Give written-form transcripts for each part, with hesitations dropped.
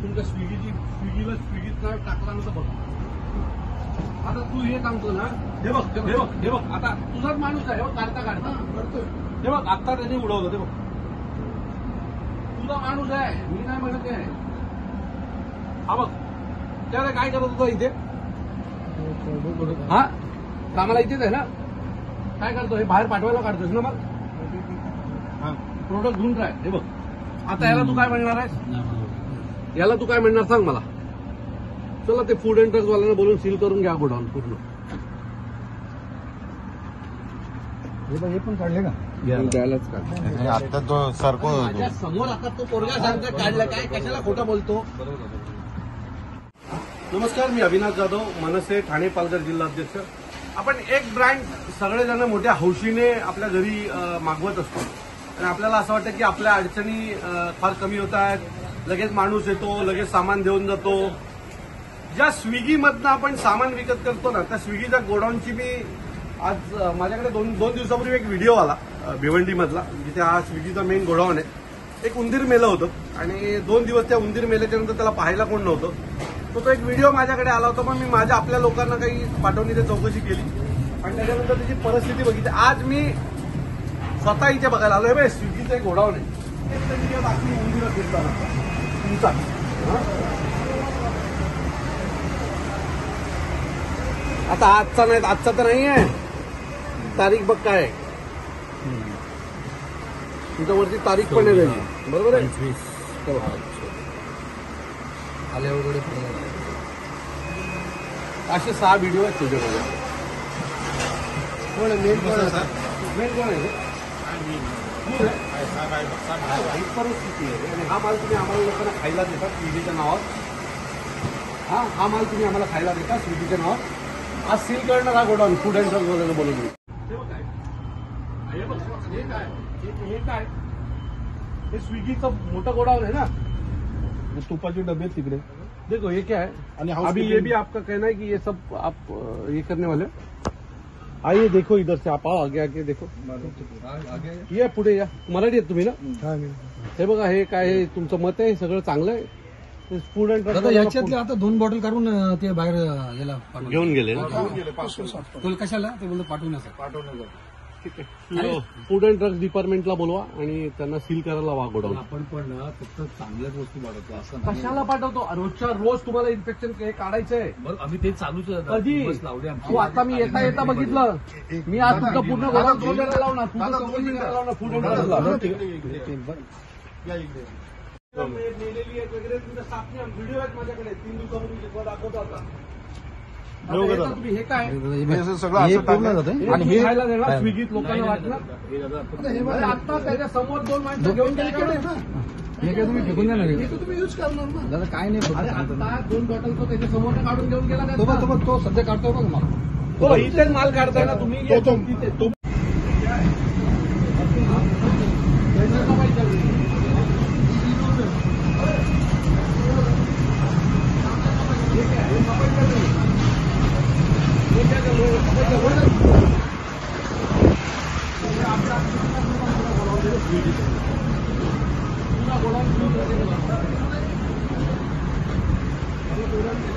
तुमच्या स्विगीला स्विगीत टाकला नव्हतं बघ. आता तू हे सांगतो ना, हे बघ हे बघ हे बघ, आता तुझाच माणूस आहे काढता करतोय. हे बघ आता त्यांनी उडवलं, ते बघ तुझा माणूस आहे, मी नाही म्हणत आहे. हा बघ त्याला काय करत होता इथे, हा कामाला इथेच आहे ना, काय करतो हे बाहेर पाठवायला काढतोस ना मग. प्रोडक्ट घेऊन राह. हे बघ आता याला तू काय म्हणणार आहेस, याला तू काय म्हणणार सांग मला. चला ते फूड अँड ड्रग्स वाल्यांना बोलून सील करून घ्या गोडाऊन पूर्ण. हे पण काढले का द्यायलाच काढ. आता तो सरको माझ्या समोर आता तो पोरगा सांगतो काढलं, काय कशाला खोटं बोलतो. नमस्कार, मी अविनाश जाधव, मनसे ठाणे पालघर जिल्हा अध्यक्ष. आपण एक ब्रँड सगळेजण मोठ्या हौशीने आपल्या घरी मागवत असतो आणि आपल्याला असं वाटतं की आपल्या अडचणी फार कमी होत आहेत, लगेच माणूस येतो, लगेच सामान देऊन जातो. ज्या स्विगीमधनं आपण सामान विकत करतो ना, त्या स्विगीच्या गोडाऊनची मी आज माझ्याकडे दोन दिवसापूर्वी एक व्हिडिओ आला भिवंडीमधला, जिथे हा स्विगीचा मेन गोडाऊन आहे. एक उंदीर मेलं होतं आणि 2 दिवस त्या उंदीर मेल्याच्या नंतर त्याला पाहायला कोण नव्हतं. तो एक व्हिडिओ माझ्याकडे आला होता, मग मी माझ्या आपल्या लोकांना काही पाठवणी ते चौकशी केली आणि त्याच्यानंतर त्याची परिस्थिती बघितली. आज मी स्वतः इथे बघायला आलोय. बघ स्विगीचं एक गोडाऊन आहे, बाकी उंदीर फिरताना तुमचा. आता आजचा तर नाही आहे, तारीख बघ काय तुझ्यावरती तारीख पण आहे त्याची, बरोबर आहे. आले वगैरे असे 6 व्हिडिओ आहेत तुझ्यामध्ये. कोण आहे मेन, कोण आहे मेन, कोण आहे वाईट परिस्थिती आहे. आणि हा माल तुम्ही आम्हाला लोकांना खायला देता स्विगीच्या नावावर. हा माल तुम्ही आम्हाला खायला देता स्विगीच्या नावावर. आज सील करणार हा गोडाऊन फूड अँड ड्रग्स वगैरे बोलून. हे काय हे स्विगीचं मोठं गोडाऊन आहे ना, तुपाचे डबे तिकडे. देखो ये क्या है, अभी ये भी आपका कहना है कि ये सब आप ये करने वाले. आइए देखो इधर से, आप आओ आगे आगे देखो. ये पुढे या. मराठी आहेत तुम्ही ना. हे बघा हे काय आहे, तुमचं मत आहे, सगळं चांगलं आहे. फूड अँड ड्रग्स याच्यातले आता 2 बॉटल काढून ते बाहेर याला घेऊन गेले. तुला कशाला ते बोलतो पाठवण्याचं. फूड अँड ड्रग्स डिपार्टमेंटला बोलवा आणि त्यांना सील करायला वा गोडाऊन. आपण पण फक्त चांगल्याच वस्तू पाठवतो असं कशाला पाठवतो. रोजच्या रोज तुम्हाला इन्फेक्शन हे काढायचंय. आम्ही ते चालूच कधी तू आता मी येता बघितलं, मी आज तुझं पूर्ण गोडाऊन सोडायला लावणार, तुझं चौकशी करायला लावणार फूड अँड ड्रग्सला. मेलेली आहेत वगैरे तुमच्या सापणी व्हिडिओ आहेत माझ्याकडे 3 दिवसापूर्वी दाखवतो. आता तुम्ही हे काय आणि हे खायला देणार स्विगीत लोकांना वाटलं. आता त्याच्या समोर 2 माणसं घेऊन गेले. हे काय तुम्ही फेकून द्या ना, तुम्ही यूज करणार ना दादा. काय नाही, आता 2 बॉटल तो त्याच्या समोर काढून घेऊन गेला. तो सध्या काढतो बघ मला. तो इथेच माल काढताय ना तुम्ही.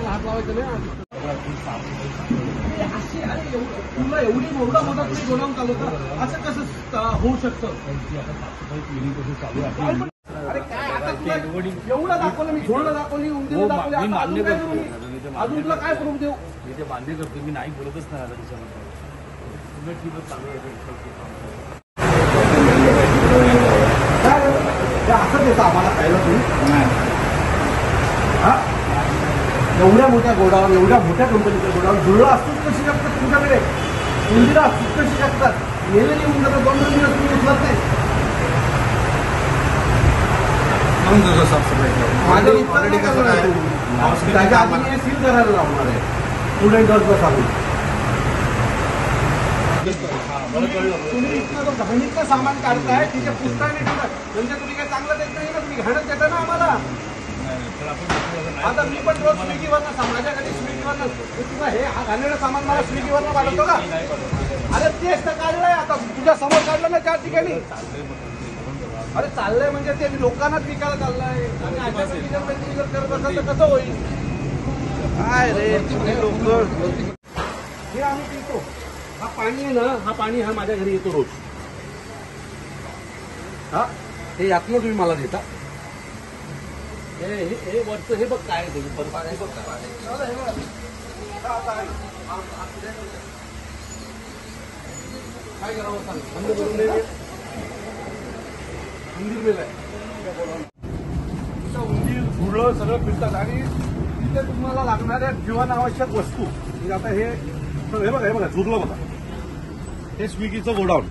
हात लावायचं नाही. तुला एवढा मोठा तुम्ही गोडाऊन चालवता, असं कसं होऊ शकतं. अरे काय आता तुला एवढं दाखवलं, मी झोडलं दाखवली, उंदीर दाखवली, अजून तुला काय करून देऊ. ते बांधे करतो मी, नाही बोलतच नाही आता त्याच्यामध्ये. असं देतं आम्हाला खायला तुम्ही. एवढ्या मोठ्या गोडाऊन, एवढ्या मोठ्या कंपनीचं गोडाऊन, धुळं असूच कशी शकतात तुमच्याकडे, उंदीर असूच कशी शकतात. गेलेली उंदीर 2 दिवस तुम्ही उचलत नाही. माझ्या ऑलरेडी कसं आहे, त्याच्या आधी मी सील करायला लावणार आहे फूड अँड ड्रग्सला सांगून. तुम्ही इतकं घाणीचं सामान काढताय, तिथे पुस्तकाने म्हणजे तुम्ही काय चांगलं देत नाही ना, तुम्ही घाणच देता ना आम्हाला. आता मी पण रोज स्विगीवरनं, माझ्याकडे स्विगीवरनं तुझं हे घाणेरडं सामान मला स्विगीवरनं पाठवतो का. अरे तेच तर काढलंय, आता तुझ्या समोर काढलं ना 4 ठिकाणी. अरे चाललंय म्हणजे ते लोकांनाच विकायला चाललंय आणि अशा condition मध्ये तुम्ही जर करत असाल तर कसं होईल? काय रे तुम्ही लोक हे आम्ही पितो. हा पाणी आहे ना, हा पाणी हा माझ्या घरी येतो रोज. हा हे यातनं तुम्ही मला देता. हे वरचं हे बघ काय आहे ते, बरं, हे बघ काय आहे. हे बघ. काय करावं सांग, बंद करून दे. उंदीर मेलाय. उंदीर झुरळं सगळं फिरतात आणि तिथे तुम्हाला लागणाऱ्या जीवनावश्यक वस्तू म्हणजे आता हे बघा झुरलं बघा. हे स्विगीचं गोडाऊन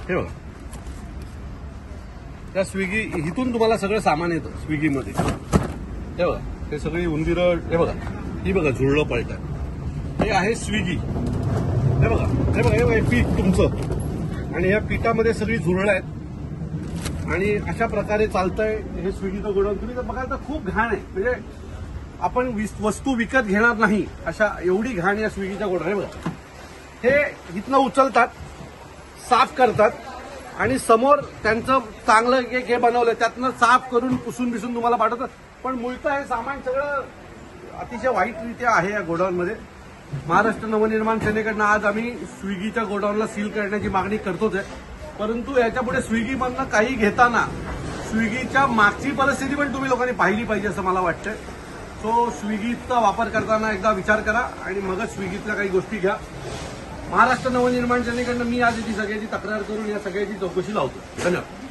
हे बघा. त्या स्विगी इथून तुम्हाला सगळं सामान येतं स्विगीमध्ये. हे बघा हे सगळी उंदीरं हे बघा, ही बघा झुरळं पळतात. हे आहे स्विगी. हे बघा हे पीठ तुमचं आणि या पीठामध्ये सगळी झुरळं आहेत आणि अशा प्रकारे चालतंय हे स्विगीचं गोडाऊन. तुम्ही जर बघाल तर खूप घाण आहे. म्हणजे आपण वस्तू विकत घेणार नाही अशा एवढी घाण या स्विगीच्या गोडाऊन. हे बघा हे इथनं उचलतात, साफ करतात आणि समोर त्यांचं चांगलं एक हे बनवलं त्यातनं साफ करून पुसून बिसून तुम्हाला पाठवतात. पण मूळतः हे सामान सगळं अतिशय वाईटरित्या आहे या गोडाऊनमध्ये. महाराष्ट्र नवनिर्माण सेनेकडनं आज आम्ही स्विगीच्या गोडाऊनला सील करण्याची मागणी करतोच आहे. परंतु याच्यापुढे स्विगीमधनं काही घेताना स्विगीच्या मागची परिस्थिती पण तुम्ही लोकांनी पाहिली पाहिजे असं मला वाटतंय. सो स्विगीचा वापर करताना एकदा विचार करा आणि मगच स्विगीतल्या काही गोष्टी घ्या. महाराष्ट्र नवनिर्माण सेनेकडनं मी आज ती सगळ्याची तक्रार करून या सगळ्याची चौकशी लावतो. धन्यवाद.